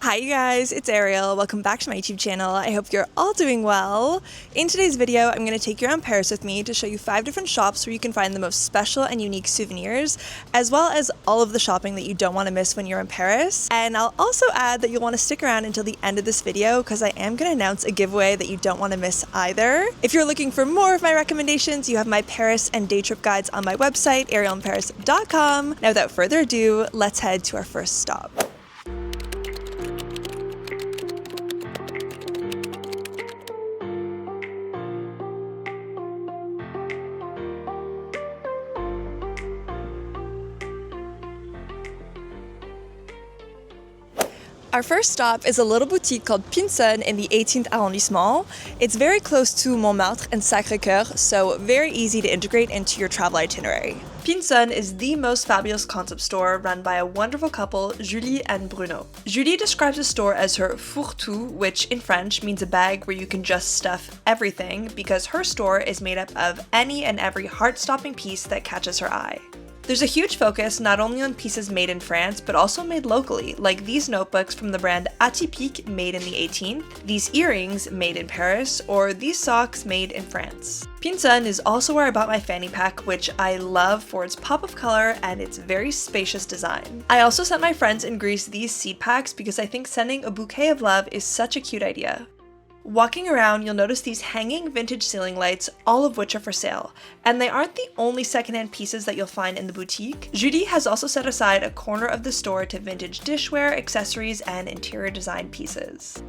Hi you guys, it's Arielle. Welcome back to my YouTube channel. I hope you're all doing well. In today's video, I'm going to take you around Paris with me to show you 5 different shops where you can find the most special and unique souvenirs, as well as all of the shopping that you don't want to miss when you're in Paris. And I'll also add that you'll want to stick around until the end of this video because I am going to announce a giveaway that you don't want to miss either. If you're looking for more of my recommendations, you have my Paris and day trip guides on my website, arielleInParis.com. Now without further ado, let's head to our first stop. Our first stop is a little boutique called Pinson in the 18th arrondissement. It's very close to Montmartre and Sacré-Cœur, so very easy to integrate into your travel itinerary. Pinson is the most fabulous concept store run by a wonderful couple, Julie and Bruno. Julie describes the store as her fourre-tout, which in French means a bag where you can just stuff everything, because her store is made up of any and every heart-stopping piece that catches her eye. There's a huge focus not only on pieces made in France, but also made locally, like these notebooks from the brand Antic made in the 18th, these earrings made in Paris, or these socks made in France. Pinson is also where I bought my fanny pack, which I love for its pop of color and its very spacious design. I also sent my friends in Greece these seed packs because I think sending a bouquet of love is such a cute idea. Walking around, you'll notice these hanging vintage ceiling lights, all of which are for sale. And they aren't the only secondhand pieces that you'll find in the boutique. Judy has also set aside a corner of the store to vintage dishware, accessories, and interior design pieces.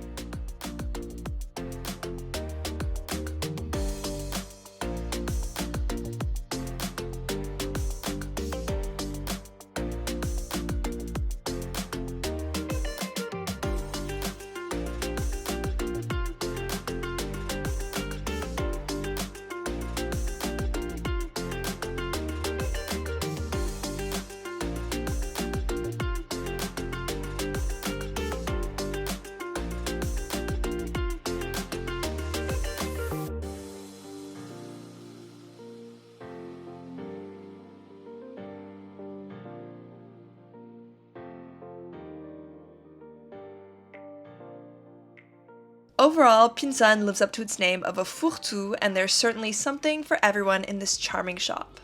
Overall, Pinson lives up to its name of a fourre-tout, and there's certainly something for everyone in this charming shop.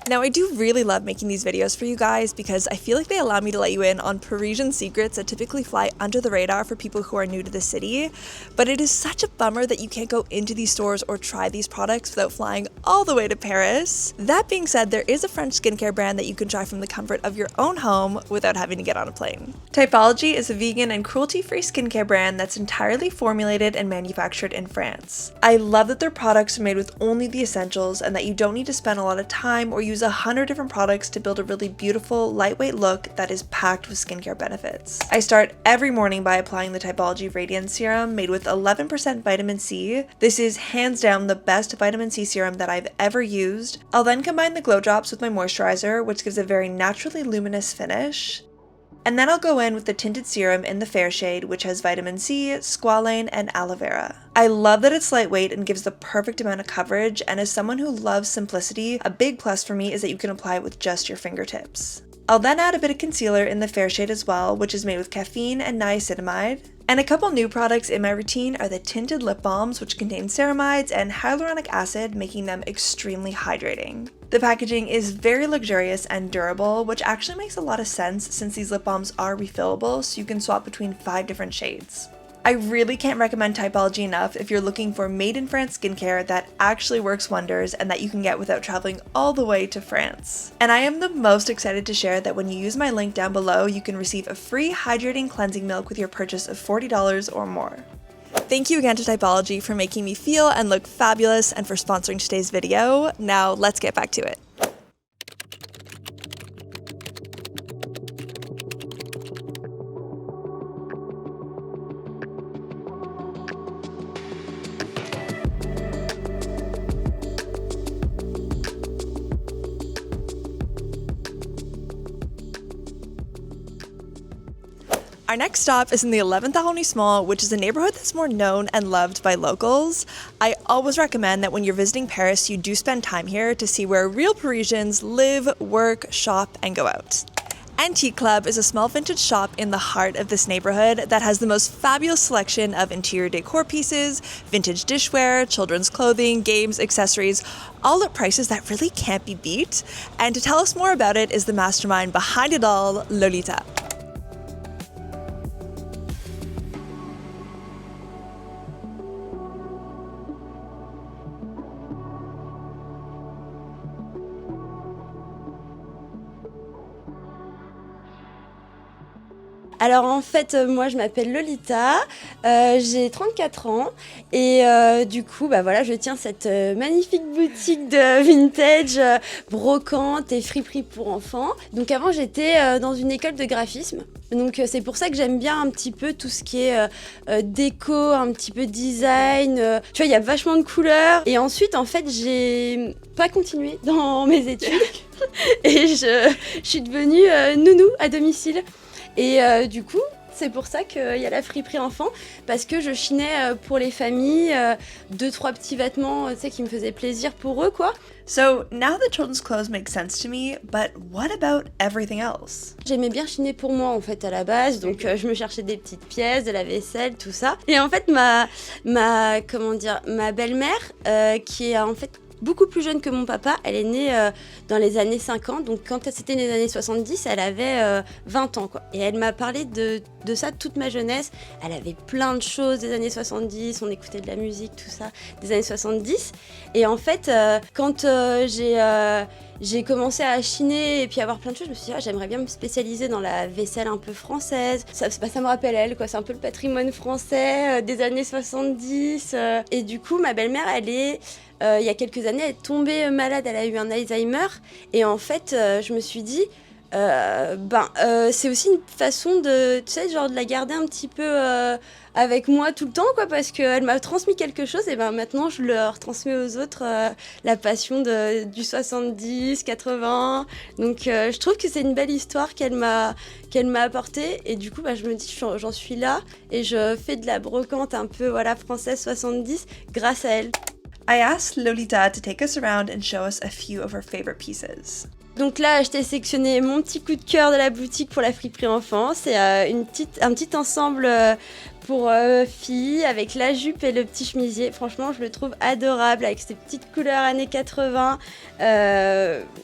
Now, I do really love making these videos for you guys because I feel like they allow me to let you in on Parisian secrets that typically fly under the radar for people who are new to the city, but it is such a bummer that you can't go into these stores or try these products without flying all the way to Paris. That being said, there is a French skincare brand that you can try from the comfort of your own home without having to get on a plane. Typology is a vegan and cruelty-free skincare brand that's entirely formulated and manufactured in France. I love that their products are made with only the essentials and that you don't need to spend a lot of time or use 100 different products to build a really beautiful, lightweight look that is packed with skincare benefits. I start every morning by applying the Typology Radiance Serum made with 11% vitamin C. This is hands down the best vitamin C serum that I've ever used. I'll then combine the Glow Drops with my moisturizer, which gives a very naturally luminous finish. And then I'll go in with the tinted serum in the fair shade, which has vitamin C, squalane, and aloe vera. I love that it's lightweight and gives the perfect amount of coverage, and as someone who loves simplicity, a big plus for me is that you can apply it with just your fingertips. I'll then add a bit of concealer in the fair shade as well, which is made with caffeine and niacinamide. And a couple new products in my routine are the tinted lip balms, which contain ceramides and hyaluronic acid, making them extremely hydrating. The packaging is very luxurious and durable, which actually makes a lot of sense since these lip balms are refillable, so you can swap between 5 different shades. I really can't recommend Typology enough if you're looking for made-in-France skincare that actually works wonders and that you can get without traveling all the way to France. And I am the most excited to share that when you use my link down below, you can receive a free hydrating cleansing milk with your purchase of $40 or more. Thank you again to Typology for making me feel and look fabulous and for sponsoring today's video. Now let's get back to it. Our next stop is in the 11th arrondissement, which is a neighborhood that's more known and loved by locals. I always recommend that when you're visiting Paris, you do spend time here to see where real Parisians live, work, shop, and go out. Antique Club is a small vintage shop in the heart of this neighborhood that has the most fabulous selection of interior decor pieces, vintage dishware, children's clothing, games, accessories, all at prices that really can't be beat. And to tell us more about it is the mastermind behind it all, Lolita. Alors en fait, moi je m'appelle Lolita, j'ai 34 ans et du coup bah voilà, je tiens cette magnifique boutique de vintage, brocante et friperie pour enfants. Donc avant j'étais dans une école de graphisme, donc c'est pour ça que j'aime bien un petit peu tout ce qui est déco, un petit peu design, tu vois il y a vachement de couleurs. Et ensuite en fait j'ai pas continué dans mes études et je suis devenue nounou à domicile. Et du coup, c'est pour ça qu'il y a la friperie enfant, parce que je chinais pour les familles 2-3 petits vêtements, tu sais, qui me faisaient plaisir pour eux, quoi. So now the children's clothes make sense to me, but what about everything else? J'aimais bien chiner pour moi en fait à la base, donc je me cherchais des petites pièces, de la vaisselle, tout ça. Et en fait ma belle-mère, qui est en fait beaucoup plus jeune que mon papa, elle est née dans les années 50, donc quand c'était les années 70, elle avait 20 ans, quoi. Et elle m'a parlé de ça toute ma jeunesse. Elle avait plein de choses des années 70, on écoutait de la musique, tout ça, des années 70. Et en fait, quand j'ai commencé à chiner et puis avoir plein de choses, je me suis dit, j'aimerais bien me spécialiser dans la vaisselle un peu française. Ça me rappelle elle, quoi. C'est un peu le patrimoine français des années 70. Et du coup, ma belle-mère, il y a quelques années, elle est tombée malade, elle a eu un Alzheimer. Et en fait, je me suis dit, c'est aussi une façon de, tu sais, genre de la garder un petit peu avec moi tout le temps, quoi, parce qu'elle m'a transmis quelque chose et maintenant je leur transmets aux autres la passion du 70, 80. Donc je trouve que c'est une belle histoire qu'elle m'a apportée et du coup je me dis j'en suis là et je fais de la brocante un peu française 70 grâce à elle. I asked Lolita to take us around and show us a few of her favorite pieces. Donc là, je t'ai sélectionné mon petit coup de cœur de la boutique pour la friperie enfant. C'est un petit ensemble pour filles avec la jupe et le petit chemisier. Franchement, je le trouve adorable avec ces petites couleurs années 80.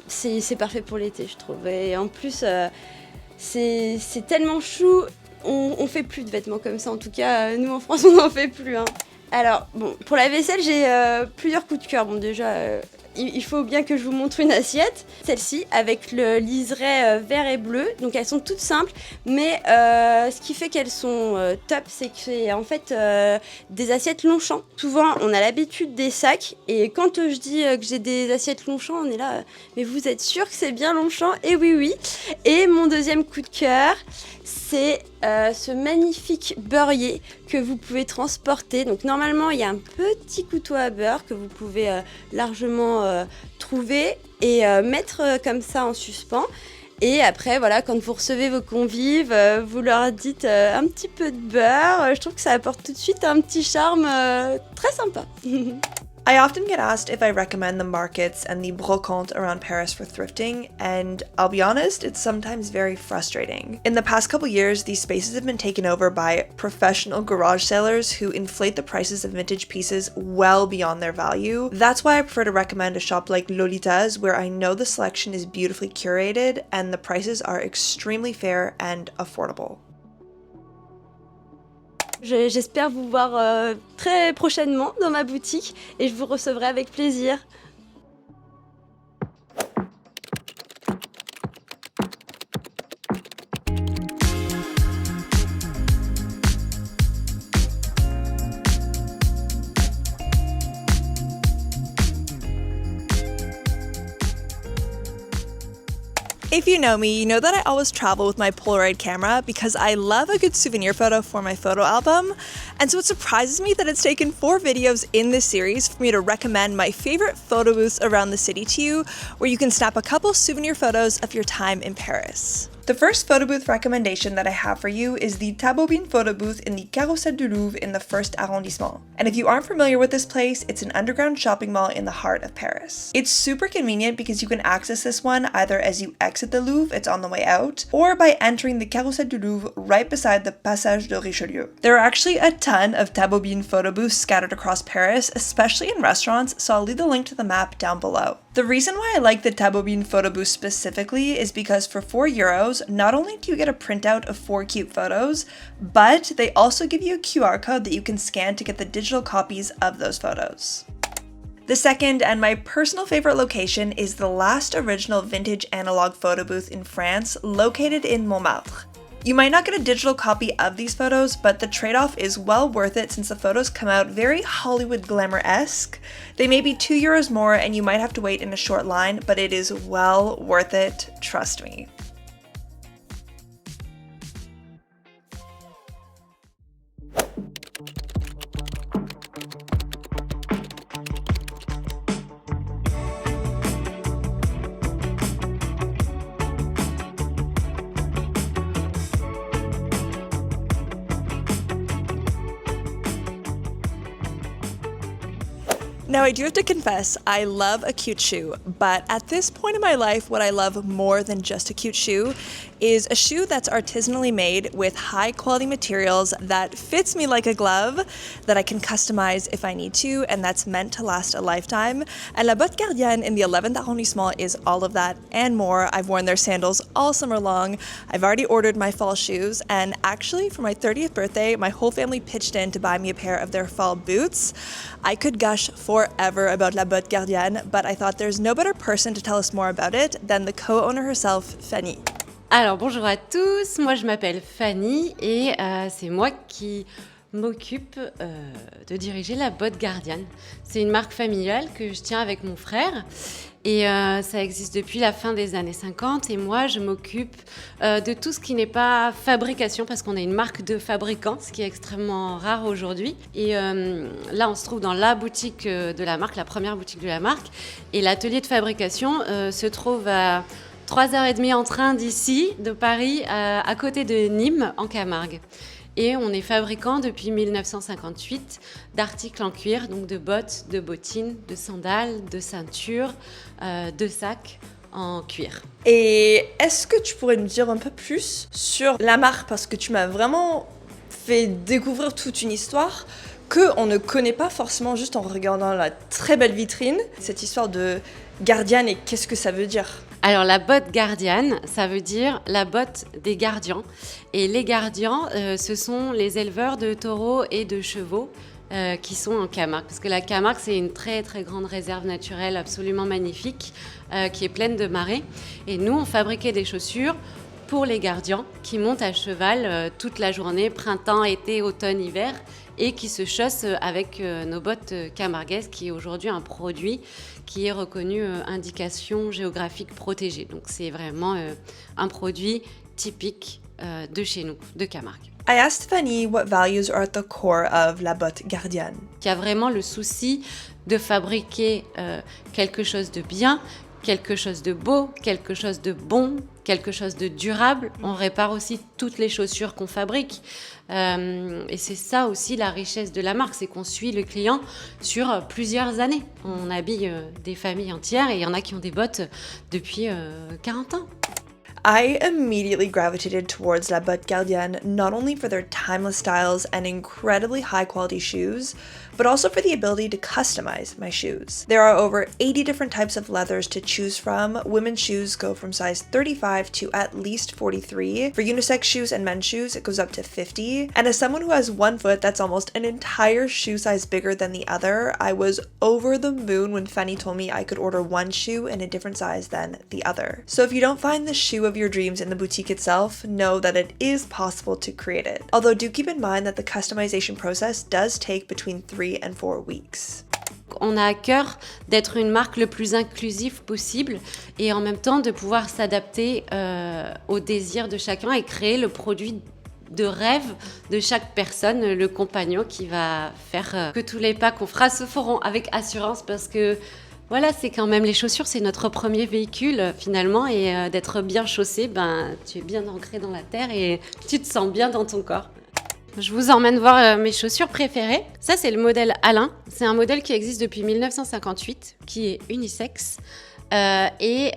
C'est parfait pour l'été, je trouve. Et en plus, c'est tellement chou. On fait plus de vêtements comme ça. En tout cas, nous en France, on n'en fait plus. Hein. Alors, bon, pour la vaisselle, j'ai plusieurs coups de cœur. Bon, déjà, il faut bien que je vous montre une assiette. Celle-ci, avec le liseré vert et bleu. Donc, elles sont toutes simples. Mais ce qui fait qu'elles sont top, c'est que c'est en fait des assiettes Longchamp. Souvent, on a l'habitude des sacs. Et quand je dis que j'ai des assiettes Longchamp, on est là. Mais vous êtes sûr que c'est bien Longchamp? Et oui, oui. Et mon deuxième coup de cœur, c'est ce magnifique beurrier que vous pouvez transporter. Donc normalement, il y a un petit couteau à beurre que vous pouvez largement trouver et mettre comme ça en suspens. Et après, voilà, quand vous recevez vos convives, vous leur dites un petit peu de beurre. Je trouve que ça apporte tout de suite un petit charme très sympa. I often get asked if I recommend the markets and the brocante around Paris for thrifting, and I'll be honest, it's sometimes very frustrating. In the past couple years, these spaces have been taken over by professional garage sellers who inflate the prices of vintage pieces well beyond their value. That's why I prefer to recommend a shop like Lolita's, where I know the selection is beautifully curated and the prices are extremely fair and affordable. J'espère vous voir très prochainement dans ma boutique et je vous recevrai avec plaisir. If you know me, you know that I always travel with my Polaroid camera because I love a good souvenir photo for my photo album. And so it surprises me that it's taken 4 videos in this series for me to recommend my favorite photo booths around the city to you, where you can snap a couple souvenir photos of your time in Paris. The first photo booth recommendation that I have for you is the Tabobine photo booth in the Carousel du Louvre in the 1st arrondissement. And if you aren't familiar with this place, it's an underground shopping mall in the heart of Paris. It's super convenient because you can access this one either as you exit the Louvre, it's on the way out, or by entering the Carousel du Louvre right beside the Passage de Richelieu. There are actually a ton of Tabobine photo booths scattered across Paris, especially in restaurants, so I'll leave the link to the map down below. The reason why I like the Tabobine photo booth specifically is because for €4, not only do you get a printout of 4 cute photos, but they also give you a QR code that you can scan to get the digital copies of those photos. The second and my personal favorite location is the last original vintage analog photo booth in France, located in Montmartre. You might not get a digital copy of these photos, but the trade-off is well worth it since the photos come out very Hollywood glamour-esque. They may be €2 more and you might have to wait in a short line, but it is well worth it, trust me. Now I do have to confess, I love a cute shoe, but at this point in my life, what I love more than just a cute shoe is a shoe that's artisanally made with high quality materials that fits me like a glove, that I can customize if I need to, and that's meant to last a lifetime. And La Botte Gardiane in the 11th arrondissement is all of that and more. I've worn their sandals all summer long. I've already ordered my fall shoes, and actually for my 30th birthday, my whole family pitched in to buy me a pair of their fall boots. I could gush forever about La Botte Gardiane, but I thought there's no better person to tell us more about it than the co-owner herself, Fanny. Alors bonjour à tous, moi je m'appelle Fanny et c'est moi qui m'occupe de diriger la Botte Gardiane. C'est une marque familiale que je tiens avec mon frère et ça existe depuis la fin des années 50 et moi je m'occupe de tout ce qui n'est pas fabrication parce qu'on est une marque de fabricants, ce qui est extrêmement rare aujourd'hui. Et là on se trouve dans la boutique de la marque, la première boutique de la marque, et l'atelier de fabrication se trouve à 3h30 en train d'ici, de Paris, à côté de Nîmes, en Camargue. Et on est fabricant depuis 1958 d'articles en cuir, donc de bottes, de bottines, de sandales, de ceintures, de sacs en cuir. Et est-ce que tu pourrais nous dire un peu plus sur la marque, parce que tu m'as vraiment fait découvrir toute une histoire qu'on ne connaît pas forcément juste en regardant la très belle vitrine. Cette histoire de gardienne, et qu'est-ce que ça veut dire ? Alors la botte gardiane, ça veut dire la botte des gardiens. Et les gardiens, ce sont les éleveurs de taureaux et de chevaux qui sont en Camargue. Parce que la Camargue, c'est une très très grande réserve naturelle absolument magnifique qui est pleine de marais. Et nous, on fabriquait des chaussures pour les gardiens qui montent à cheval toute la journée, printemps, été, automne, hiver, et qui se chaussent avec nos bottes camarguaises, qui est aujourd'hui un produit qui est reconnu indication géographique protégée. Donc c'est vraiment un produit typique de chez nous, de Camargue. I asked Fanny what values are at the core of La Botte Gardiane. Il y a vraiment le souci de fabriquer quelque chose de bien, quelque chose de beau, quelque chose de bon, quelque chose de durable. On répare aussi toutes les chaussures qu'on fabrique. Et c'est ça aussi la richesse de la marque, c'est qu'on suit le client sur plusieurs années. On habille des familles entières et il y en a qui ont des bottes depuis 40 ans. I immediately gravitated towards La Botte Gardiane not only for their timeless styles and incredibly high-quality shoes, but also for the ability to customize my shoes. There are over 80 different types of leathers to choose from. Women's shoes go from size 35 to at least 43. For unisex shoes and men's shoes, it goes up to 50. And as someone who has one foot that's almost an entire shoe size bigger than the other, I was over the moon when Fanny told me I could order one shoe in a different size than the other. So if you don't find the shoe of your dreams in the boutique itself, know that it is possible to create it. Although do keep in mind that the customization process does take between 3 and 4 weeks. On a à cœur d'être une marque le plus inclusive possible et en même temps de pouvoir s'adapter aux désirs de chacun et créer le produit de rêve de chaque personne, le compagnon qui va faire que tous les pas qu'on fera se feront avec assurance parce que Voilà, c'est quand même les chaussures, c'est notre premier véhicule finalement et d'être bien chaussé, tu es bien ancré dans la terre et tu te sens bien dans ton corps. Je vous emmène voir mes chaussures préférées. Ça, c'est le modèle Alain. C'est un modèle qui existe depuis 1958, qui est unisexe et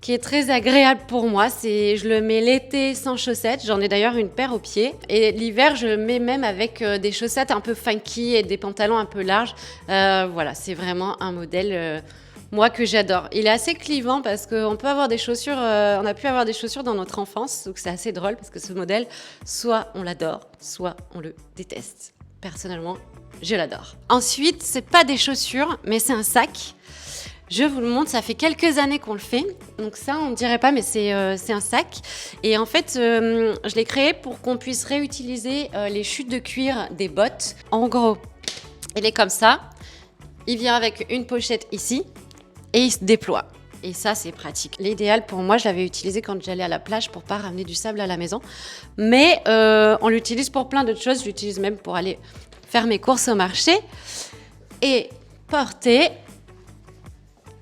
qui est très agréable pour moi. Je le mets l'été sans chaussettes. J'en ai d'ailleurs une paire aux pieds. Et l'hiver, je le mets même avec des chaussettes un peu funky et des pantalons un peu larges. Voilà, c'est vraiment un modèle... moi que j'adore. Il est assez clivant parce qu'on peut avoir des chaussures, on a pu avoir des chaussures dans notre enfance, donc c'est assez drôle parce que ce modèle, soit on l'adore, soit on le déteste. Personnellement, je l'adore. Ensuite, c'est pas des chaussures, mais c'est un sac. Je vous le montre, ça fait quelques années qu'on le fait, donc ça on ne dirait pas, mais c'est un sac. Et en fait, je l'ai créé pour qu'on puisse réutiliser les chutes de cuir des bottes. En gros, il est comme ça. Il vient avec une pochette ici. Et il se déploie. Et ça, c'est pratique. L'idéal pour moi, je l'avais utilisé quand j'allais à la plage pour pas ramener du sable à la maison. Mais on l'utilise pour plein d'autres choses. Je l'utilise même pour aller faire mes courses au marché. Et porter,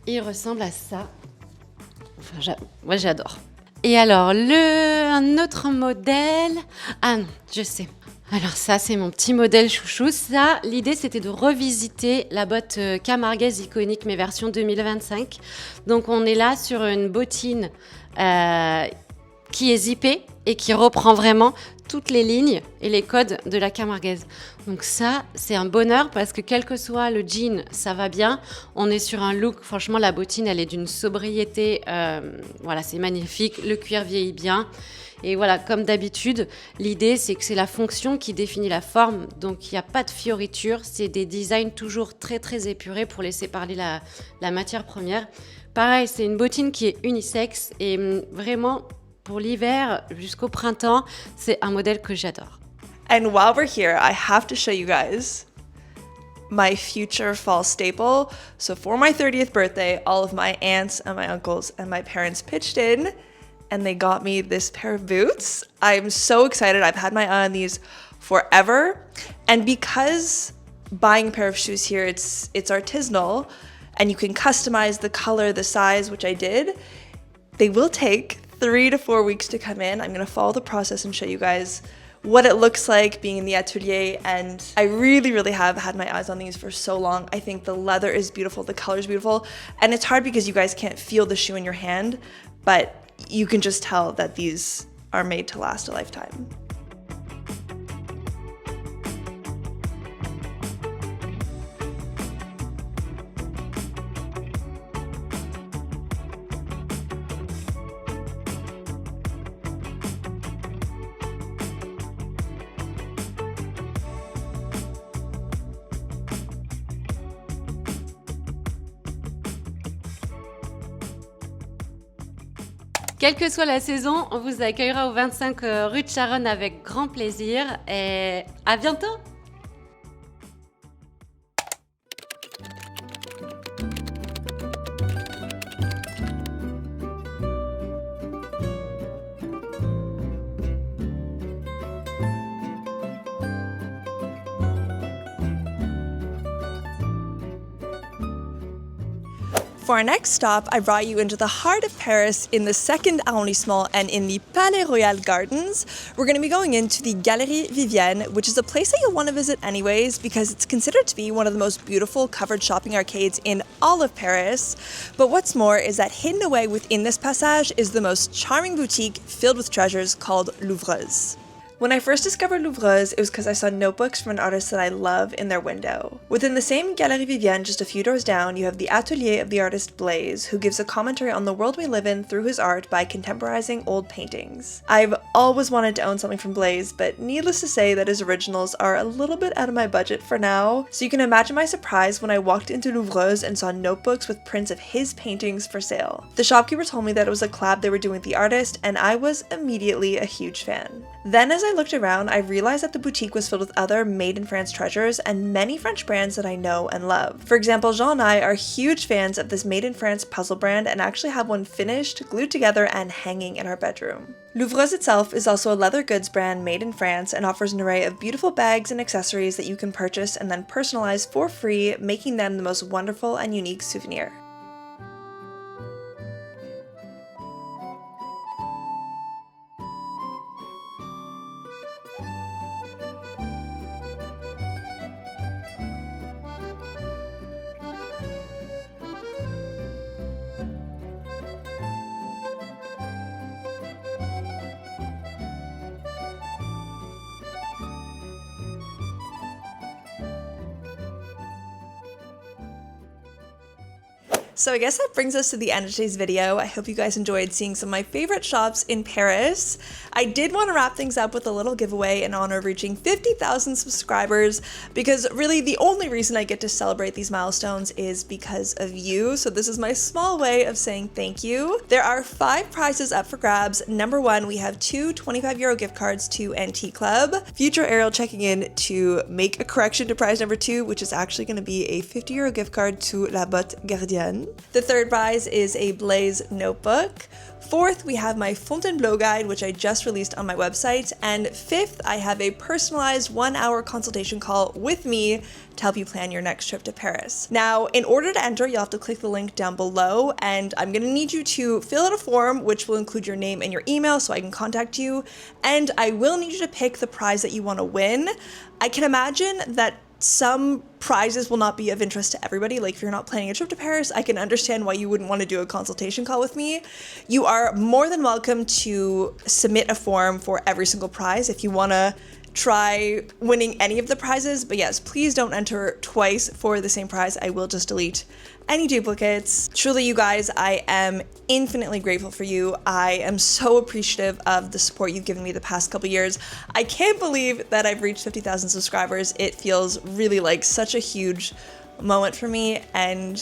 il ressemble à ça. Enfin, moi, j'adore. Et alors, un autre modèle... Ah non, je sais. Alors ça, c'est mon petit modèle chouchou. Ça, l'idée, c'était de revisiter la botte camarguaise iconique, mais version 2025. Donc, on est là sur une bottine qui est zippée et qui reprend vraiment toutes les lignes et les codes de la camarguaise. Donc ça, c'est un bonheur parce que quel que soit le jean, ça va bien. On est sur un look, franchement, la bottine, elle est d'une sobriété. Voilà, c'est magnifique. Le cuir vieillit bien. Et voilà, comme d'habitude, l'idée, c'est que c'est la fonction qui définit la forme. Donc, il n'y a pas de fioritures. C'est des designs toujours très, très épurés pour laisser parler la matière première. Pareil, c'est une bottine qui est unisexe. Et vraiment, pour l'hiver jusqu'au printemps, c'est un modèle que j'adore. And while we're here, I have to show you guys my future fall staple. So for my 30th birthday, all of my aunts and my uncles and my parents pitched in and they got me this pair of boots. I'm so excited. I've had my eye on these forever. And because buying a pair of shoes here, it's artisanal and you can customize the color, the size, which I did, they will take 3 to 4 weeks to come in. I'm gonna follow the process and show you guys what it looks like being in the atelier, and I really, really have had my eyes on these for so long. I think the leather is beautiful, the color is beautiful, and it's hard because you guys can't feel the shoe in your hand, but you can just tell that these are made to last a lifetime. Quelle que soit la saison, on vous accueillera au 25 rue de Charonne avec grand plaisir et à bientôt! For our next stop, I brought you into the heart of Paris in the 2nd arrondissement and in the Palais Royal Gardens. We're going to be going into the Galerie Vivienne, which is a place that you'll want to visit anyways because it's considered to be one of the most beautiful covered shopping arcades in all of Paris. But what's more is that hidden away within this passage is the most charming boutique filled with treasures called Louvreuse. When I first discovered Louvreuse, it was because I saw notebooks from an artist that I love in their window. Within the same Galerie Vivienne, just a few doors down, you have the atelier of the artist Blaise, who gives a commentary on the world we live in through his art by contemporizing old paintings. I've always wanted to own something from Blaise, but needless to say that his originals are a little bit out of my budget for now, so you can imagine my surprise when I walked into Louvreuse and saw notebooks with prints of his paintings for sale. The shopkeeper told me that it was a collab they were doing with the artist, and I was immediately a huge fan. Then as I I looked around, I realized that the boutique was filled with other made in France treasures and many French brands that I know and love. For example, Jean and I are huge fans of this made in France puzzle brand and actually have one finished, glued together, and hanging in our bedroom. Louvreuse itself is also a leather goods brand made in France and offers an array of beautiful bags and accessories that you can purchase and then personalize for free, making them the most wonderful and unique souvenir. So I guess that brings us to the end of today's video. I hope you guys enjoyed seeing some of my favorite shops in Paris. I did want to wrap things up with a little giveaway in honor of reaching 50,000 subscribers, because really the only reason I get to celebrate these milestones is because of you. So this is my small way of saying thank you. There are 5 prizes up for grabs. Number 1, we have 2 €25 gift cards to Antic Club. Future Arielle checking in to make a correction to prize number 2, which is actually going to be a €50 gift card to La Botte Gardiane. The third prize is a Blaze notebook. Fourth, we have my Fontainebleau guide, which I just released on my website. And fifth, I have a personalized 1-hour consultation call with me to help you plan your next trip to Paris. Now, in order to enter, you'll have to click the link down below, and I'm gonna need you to fill out a form, which will include your name and your email so I can contact you. And I will need you to pick the prize that you wanna win. I can imagine that some prizes will not be of interest to everybody. Like if you're not planning a trip to Paris, I can understand why you wouldn't want to do a consultation call with me. You are more than welcome to submit a form for every single prize if you want to try winning any of the prizes. But yes, please don't enter twice for the same prize. I will just delete any duplicates. Truly, you guys, I am infinitely grateful for you. I am so appreciative of the support you've given me the past couple years. I can't believe that I've reached 50,000 subscribers. It feels really like such a huge moment for me, and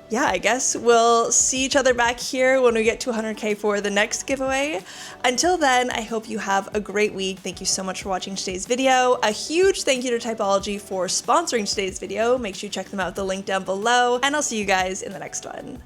yeah, I guess we'll see each other back here when we get to 100K for the next giveaway. Until then, I hope you have a great week. Thank you so much for watching today's video. A huge thank you to Typology for sponsoring today's video. Make sure you check them out with the link down below, and I'll see you guys in the next one.